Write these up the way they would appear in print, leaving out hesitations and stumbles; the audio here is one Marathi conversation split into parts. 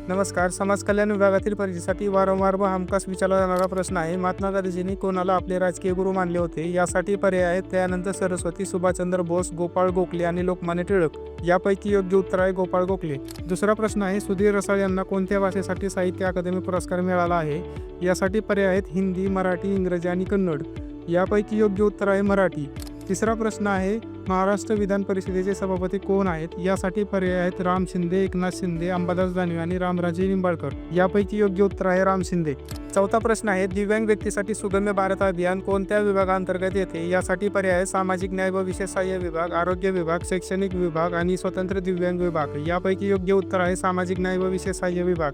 नमस्कार. समाज कल्याण विभागातील परीक्षेसाठी वारंवार व हमखास विचारला जाणारा प्रश्न आहे. महात्मा गांधीजींनी कोणाला आपले राजकीय गुरु मानले होते? यासाठी पर्याय आहेत दयानंद सरस्वती, सुभाषचंद्र बोस, गोपाळ गोखले आणि लोकमान्य टिळक. यापैकी योग्य उत्तर आहे गोपाळ गोखले. दुसरा प्रश्न आहे, सुधीर रसाळ यांना कोणत्या भाषेसाठी साहित्य अकादमी पुरस्कार मिळाला आहे? यासाठी पर्याय आहेत हिंदी, मराठी, इंग्रजी आणि कन्नड. यापैकी योग्य उत्तर आहे मराठी. तिसरा प्रश्न आहे, महाराष्ट्र विधान परिषदेचे सभापती कोण आहेत? यासाठी पर्याय आहेत राम शिंदे, एकनाथ शिंदे, अंबादास दानवे आणि रामराजे निंबाळकर. यापैकी योग्य उत्तर आहे राम शिंदे. चौथा प्रश्न आहे, दिव्यांग व्यक्तीसाठी सुगम्य भारत अभियान कोणत्या विभागांतर्गत येते? यासाठी पर्याय आहे सामाजिक न्याय व विशेष सहाय्य विभाग, आरोग्य विभाग, शैक्षणिक विभाग आणि स्वतंत्र दिव्यांग विभाग. यापैकी योग्य उत्तर आहे सामाजिक न्याय व विशेष सहाय्य विभाग.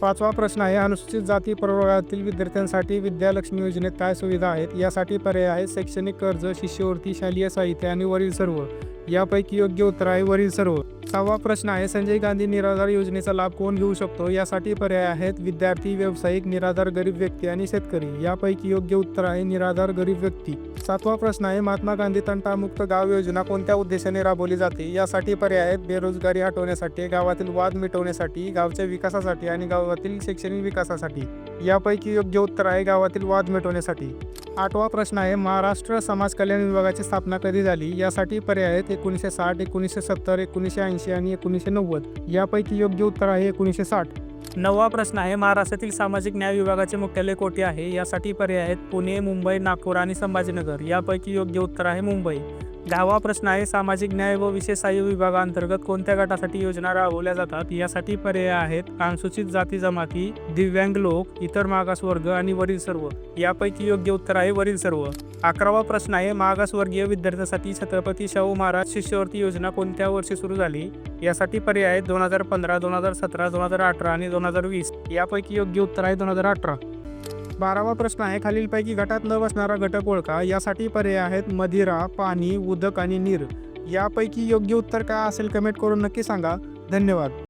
पाचवा प्रश्न आहे, अनुसूचित जाती प्रवर्गातील विद्यार्थ्यांसाठी विद्यालक्ष्मी योजनेत काय सुविधा आहेत? यासाठी पर्याय आहे शैक्षणिक कर्ज, शिष्यवृत्ती, शालेय साहित्य आणि वरील सर्व. यापैकी योग्य उत्तर आहे वरील सर्व. सहावा प्रश्न आहे, संजय गांधी निराधार योजनेचा लाभ कोण घेऊ शकतो? यासाठी पर्याय आहेत विद्यार्थी, व्यावसायिक, निराधार गरीब व्यक्ती आणि शेतकरी. यापैकी योग्य उत्तर आहे निराधार गरीब व्यक्ती. सातवा प्रश्न आहे, महात्मा गांधी तंटामुक्त गाव योजना कोणत्या उद्देशाने राबवली जाते? यासाठी पर्याय आहेत बेरोजगारी हटवण्यासाठी, गावातील वाद मिटवण्यासाठी, गावच्या विकासासाठी आणि गावातील शैक्षणिक विकासासाठी. यापैकी योग्य उत्तर आहे गावातील वाद मिटवण्यासाठी. आठवा प्रश्न आहे, महाराष्ट्र समाज कल्याण विभागाची स्थापना कधी झाली? यासाठी पर्याय आहेत 1960, 1970, 1980 आणि 1990. यापैकी योग्य उत्तर आहे 1960. नववा प्रश्न आहे, महाराष्ट्रातील सामाजिक न्याय विभागाचे मुख्यालय कोठे आहे? यासाठी पर्याय आहेत पुणे, मुंबई, नागपूर आणि संभाजीनगर. यापैकी योग्य उत्तर आहे मुंबई. दहावा प्रश्न आहे, सामाजिक न्याय व विशेष सहाय्य विभागांतर्गत कोणत्या गटासाठी योजना राबवल्या जातात? यासाठी पर्याय आहेत अनुसूचित जाती जमाती, दिव्यांग लोक, इतर मागासवर्ग आणि वरील सर्व. यापैकी योग्य उत्तर आहे वरील सर्व. 11वा प्रश्न आहे, मागासवर्गीय विद्यार्थ्यांसाठी छत्रपती शाहू महाराज शिष्यवृत्ती योजना कोणत्या वर्षी सुरू झाली? यासाठी पर्याय आहेत 2015, 2017, 2018 आणि 2020. यापैकी योग्य उत्तर आहे 2018. 12वा प्रश्न आहे, खालीलपैकी घटात न बसणारा घटक ओळखा. यासाठी पर्याय आहेत मदिरा, पाणी, उदक आणि नीर. यापैकी योग्य उत्तर काय असेल कमेंट करून नक्की सांगा. धन्यवाद.